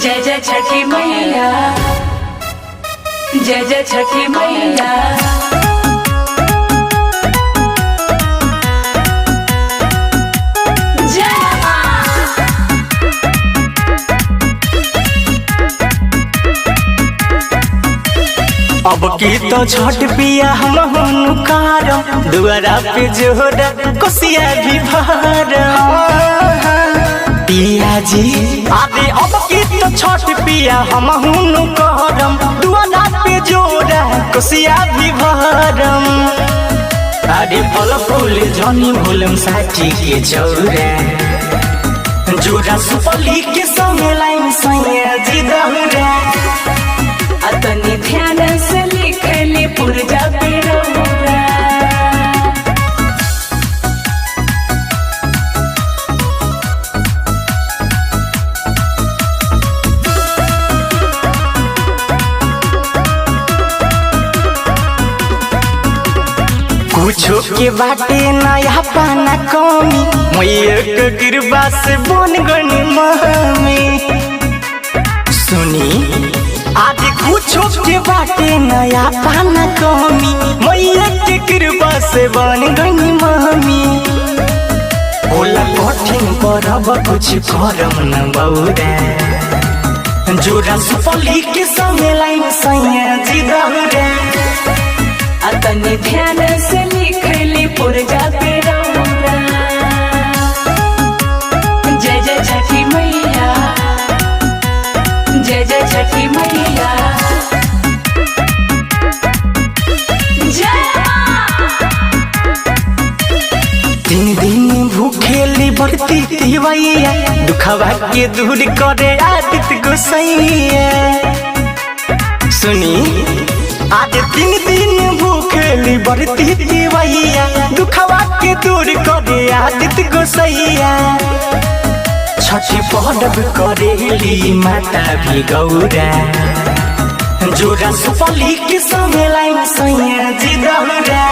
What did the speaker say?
जय जय छठी मैया, जय जय छठी मैया। अब की तो छठ पिया हम कारम दुआरा पे जोड़ा कोसिया भी भरम पिया जी। अरे अब की तो छठ पिया हम करम दुआरा पे जोड़ा कोसिया भी भरम। अरे फल फूल जनी भूलम साठी के चौरा जोड़ा सुपली के संग लाइन सैया जी दौरा। तनी ध्यान से लिखले पुरजा पे रहुरा। कुछो के बाटे नया पाना कमी मैया के कृपा से बन गनी मम्मी सुनी। आज कुछो के बाटे नया पाना कमी मैया के कृपा से बन गनी मम्मी। बोला कठिन परब कुछ करम न बौरा जोड़ा सुपली के संग लाइन सैया जी दौरा। तनी ध्यान से लिखले पुरजा पे रहुरा। जय जय छठी मैया, जय जय छठी मैया। तीन दिन भूखेली बरती तिवैया दुखवा के दूर करे आदित गोसैया सुनी। आज तीन दिन भूखेली बरती तिवैया दुखवा के दूर करे आदित गोसैया। छठी पर्व करेली माता भी गौरा जोड़ा सुपली के संग लाइन सैया जी दौरा।